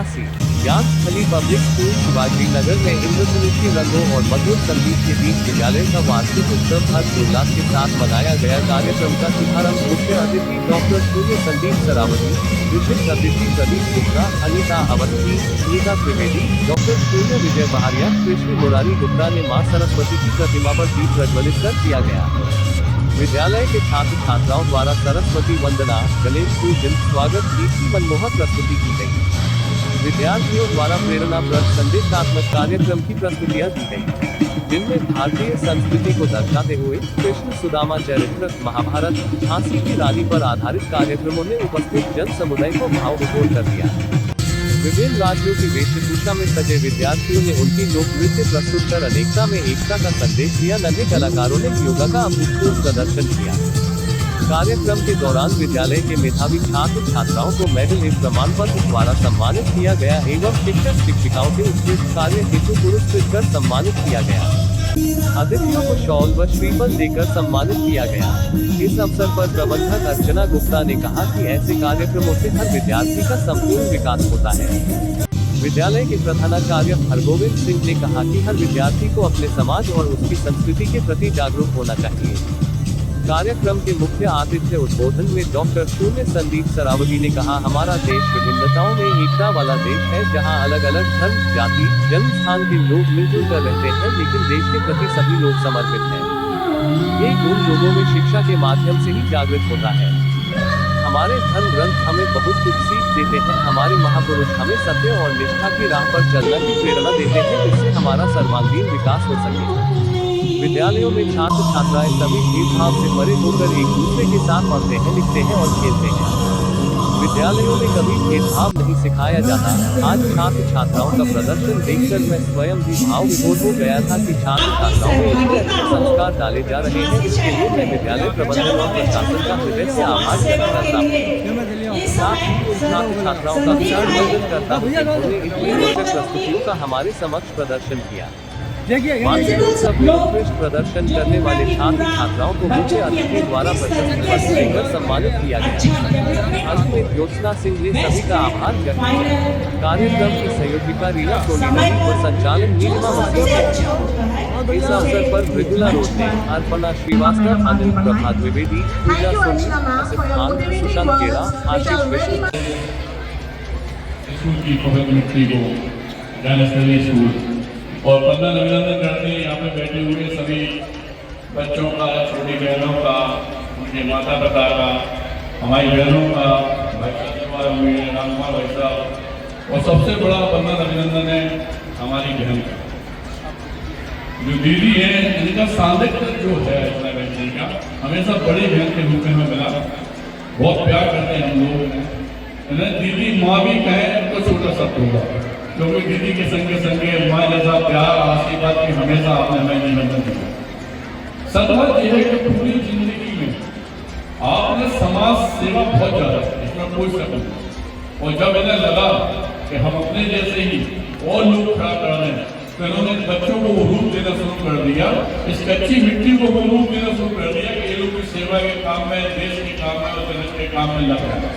निवासी ज्ञान स्थली पब्लिक स्कूल शिवाजी नगर में इंद्रधनुषी रंगों और मधुर संगीत के बीच विद्यालय का वार्षिक उत्सव हर्षोल्लास के साथ मनाया गया। कार्यक्रम का शुभारंभ मुख्य अतिथि डॉक्टर सूर्य संदीप सरावगी, विशिष्ट अतिथि प्रदीप गुप्ता, अनिता अवस्थी, नीता त्रिवेदी, डॉक्टर सूर्य विजय बहारिया, कृष्ण मुरारी गुप्ता ने मां सरस्वती की प्रतिमा पर दीप प्रज्वलित कर किया गया। विद्यालय के छात्र छात्राओं द्वारा सरस्वती वंदना, गणेश पूजन, स्वागत गीत की मनमोहक प्रस्तुति की गई। विद्यार्थियों द्वारा प्रेरणाप्रद संदेशात्मक कार्यक्रम की प्रस्तुतियां दी गई, जिनमें भारतीय संस्कृति को दर्शाते हुए कृष्ण सुदामा चरित्र, महाभारत, झांसी की रानी पर आधारित कार्यक्रमों ने उपस्थित जन समुदाय को भावविभोर कर दिया। विभिन्न राज्यों की वेशभूषा में सजे विद्यार्थियों ने उनकी लोक नृत्य प्रस्तुत कर अनेकता में एकता का संदेश दिया। नन्हे कलाकारों ने योगा का अभूतपूर्व प्रदर्शन किया। कार्यक्रम के दौरान विद्यालय के मेधावी छात्र छात्राओं को मेडल एवं प्रमाण पत्र द्वारा सम्मानित किया गया एवं शिक्षक शिक्षिकाओं के उत्कृष्ट कार्य हेतु पुरस्कृत कर सम्मानित किया गया। अतिथियों को शॉल व श्रीफल देकर सम्मानित किया गया। इस अवसर पर प्रबंधक अर्चना गुप्ता ने कहा कि ऐसे कार्यक्रमों से हर विद्यार्थी का संपूर्ण विकास होता है। विद्यालय के प्रधानाचार्य हरगोविंद सिंह ने कहा कि हर विद्यार्थी को अपने समाज और उसकी संस्कृति के प्रति जागरूक होना चाहिए। कार्यक्रम के मुख्य आतिथ्य उद्बोधन में डॉक्टर सूर्य संदीप सरावगी ने कहा, हमारा देश विभिन्नताओं में एकता वाला देश है, जहां अलग अलग धर्म, जाति, जन्म स्थान के लोग मिलजुल कर रहते हैं, लेकिन देश के प्रति सभी लोग समर्पित हैं। ये गुण लोगों में शिक्षा के माध्यम से ही जागृत होता है। हमारे धर्म ग्रंथ हमें बहुत कुछ सीख देते हैं। हमारे महापुरुष हमें सत्य और निष्ठा की राह पर चलने की प्रेरणा देते हैं, जिससे हमारा सर्वांगीण विकास हो सके। विद्यालयों में छात्र छात्राएं सभी भेदभाव से परे होकर एक दूसरे के साथ पढ़ते हैं, लिखते हैं और खेलते हैं। विद्यालयों में कभी भेदभाव नहीं सिखाया जाता। आज छात्र छात्राओं का प्रदर्शन देखकर मैं स्वयं भी भाव विभोर हो गया था कि छात्र छात्राओं में इतने अच्छे संस्कार डाले जा रहे हैं। इसके लिए मैं विद्यालय प्रबंधन और प्रशासन का हृदय से आभार व्यक्त करता हूँ। साथ ही उन छात्र छात्राओं का भी अभिनंदन करता हूँ कि उन्होंने इतनी रोचक प्रस्तुतियों का हमारे समक्ष प्रदर्शन किया। वार्षिक उत्सव में उत्कृष्ट प्रदर्शन करने वाले छात्र छात्राओं को मुख्य अतिथि द्वारा प्रशस्ति पत्र देकर सम्मानित किया गया। अंत में ज्योत्सना सिंह ने सभी का आभार व्यक्त किया। कार्यक्रम की संयोजिका रीना सोनी व संचालन नीलिमा मसीह। इस अवसर पर मृदुला रोड ने अर्पणा श्रीवास्तव, अनिल प्रभा द्विवेदी, पूजा सोनी, आसिफ खान, सुशांत केरा, आशीष विष्णु। स्कूल की पवित्र को और बंधन अभिनंदन करते हैं। यहाँ पे बैठे हुए सभी बच्चों का, छोटी बहनों का, उनके माता पिता का, हमारी बहनों का, भाई साहब हुए, रामकुमार भाई साहब, और सबसे बड़ा बंधन अभिनंदन है हमारी बहन का, जो दीदी है। इनका सानिध्य जो है बहन का हमेशा बड़ी बहन के रूप में हमें मिला। बहुत प्यार करते हैं हम लोग। दीदी माँ भी कहें तो छोटा शब्द होगा, क्योंकि दीदी के संगे संगे माँ जैसा प्यार आशीर्वाद की हमेशा आपने हमें निबंधन दिया। सदभाव यह है कि पूरी जिंदगी में आपने समाज सेवा बहुत ज्यादा, इसमें कोई शक नहीं। और जब इन्हें लगा कि हम अपने जैसे ही और लोग खड़ा कर रहे हैं, तो इन्होंने बच्चों को वो रूप देना शुरू कर दिया, इस कच्ची मिट्टी को वो रूप देना शुरू कर दिया कि ये लोग की सेवा के काम में, देश के काम में और जगत के काम में लग रहे हैं।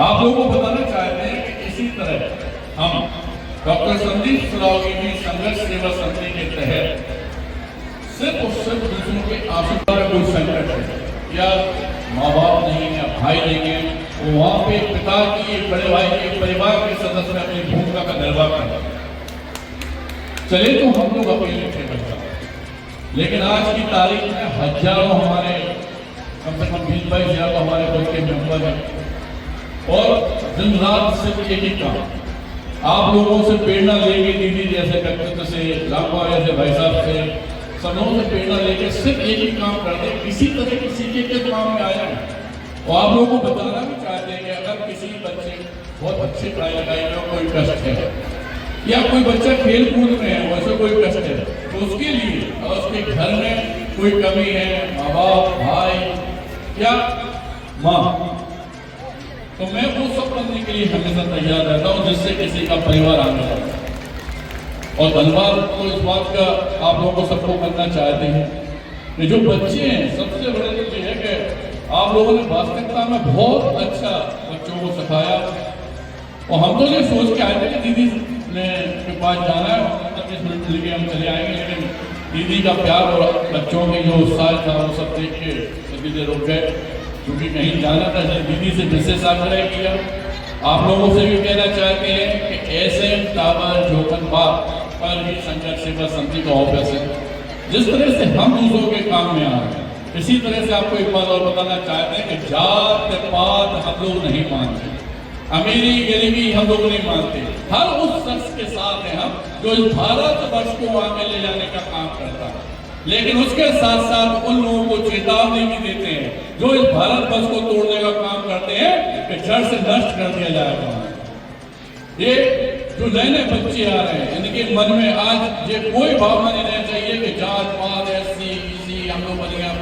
आप लोगों को बताना चाहते हैं कि इसी तरह हम डॉक्टर संदीप सरावगी की संघर्ष सेवा समिति के तहत सिर्फ और सिर्फ दूसरों के आशीर्वाद का कोई संकट है या माँ बाप नहीं या भाई नहीं है, वो वहाँ पे पिता की, बड़े भाई के, परिवार के सदस्य अपनी भूमिका का निर्वाह करते हैं। चले तो हम लोग अकेले थे बच्चा, लेकिन आज की तारीख में हजारों हमारे, कम से कम 20-22 हजार हमारे बल के मेंबर हैं और दिन रात सिर्फ एक ही काम, आप लोगों से प्रेरणा लेके, दीदी जैसे व्यक्तित्व से, रामकुमार जैसे भाई साहब से, सबों से प्रेरणा लेके सिर्फ एक ही काम करते हैं, किसी तरह किसी के काम में आया है। और आप लोगों को बताना भी चाहते हैं कि अगर किसी बच्चे बहुत अच्छी पढ़ाई लिखाई में कोई कष्ट है या कोई बच्चा खेल कूद में है, वैसे कोई कष्ट है, तो उसके लिए और उसके घर में कोई कमी है, माँ बाप, भाई या माँ, तो मैं वो सब करने के लिए हमेशा तैयार रहता हूँ जिससे किसी का परिवार आगे बढ़ता है। और धन्यवाद तो इस बात का आप लोगों को सबको करना चाहते हैं कि जो बच्चे हैं, सबसे बड़े तो ये है कि आप लोगों ने वास्तविकता में बहुत अच्छा बच्चों को सिखाया। और हम तो ये सोच के आए थे कि दीदी ने के पास जाना है और 25 मिनट लेके हम चले आएंगे, लेकिन दीदी का प्यार और बच्चों की जो उत्साह था वो सब देख के सभी देर रुक गए, क्योंकि कहीं जाना था। दीदी से विशेष आग्रह किया। आप लोगों से भी कहना चाहते हैं कि ऐसे टावर जोखनबाग पर ही संघर्ष सेवा समिति का ऑफिस है। जिस तरह से हम दूसरों के काम में आ रहे हैं, इसी तरह से आपको एक बात और बताना चाहते हैं कि जात पात हम लोग नहीं मानते, अमीरी गरीबी हम लोग नहीं मानते। हर उस शख्स के साथ हैं हम जो इस भारत वर्ष को आगे ले जाने का काम करता है, लेकिन उसके साथ साथ उन लोगों को चेतावनी भी देते हैं जो इस भारत वर्ष को तोड़ने का काम करते हैं कि जड़ से नष्ट कर दिया जाएगा। ये जो नए नए बच्चे आ रहे हैं, इनके मन में आज ये कोई भावना नहीं रहना चाहिए कि जात पात एससी बीसी हम लोग बनिया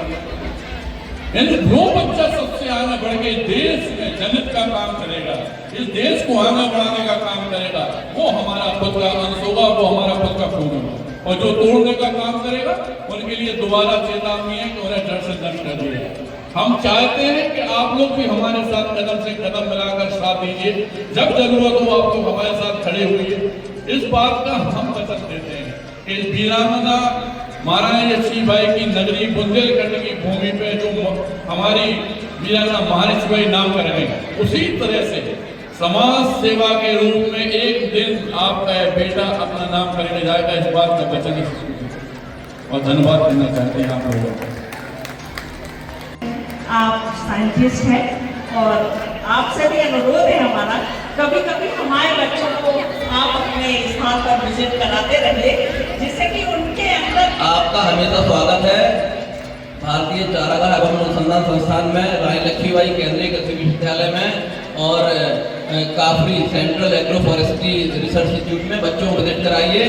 यानी जो बच्चा सबसे आगे बढ़ के देश में जनहित का काम करेगा, इस देश को आगे बढ़ाने का काम करेगा, वो हमारा खुद का अंश होगा, वो हमारा खुद का खून होगा। और जो तोड़ने का काम करेगा उनके लिए दोबारा चेतावनी है कि उन्हें जड़ से नष्ट कर दिया। हम चाहते हैं कि आप लोग भी हमारे साथ कदम से कदम मिलाकर साथ दीजिए, जब जरूरत हो आप लोग हमारे साथ खड़े हुए। इस बात का हम वचन देते हैं कि वीरांगना महारानी लक्ष्मीबाई की नगरी बुंदेलखंड की भूमि पे जो हमारी वीरांगना महालक्ष्मीबाई नाम करेंगे, उसी तरह से समाज सेवा के रूप में एक दिन आपका बेटा अपना नाम करने जाएगा। इस बात का वचन और धन्यवाद देना चाहते हैं आप लोगों को। आप साइंटिस्ट हैं और आपसे भी अनुरोध है हमारा, कभी कभी हमारे बच्चों को आप अपने स्थान पर विजिट कराते रहिए, जिससे कि उनके अंदर। आपका हमेशा स्वागत है भारतीय चारागाह एवं अनुसंधान संस्थान में, रानी लक्ष्मीबाई केंद्रीय कृषि विश्वविद्यालय में और CAFRI central agroforestry research institute में बच्चों को विजिट कराइए।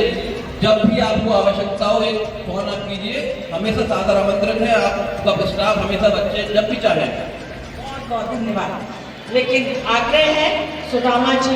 जब भी आपको आवश्यकता हो एक फोन आप कीजिए, हमेशा सादर आमंत्रण है। आपका स्टाफ हमेशा बच्चे जब भी चाहें। बहुत बहुत धन्यवाद। लेकिन आग्रह है सुदामा जी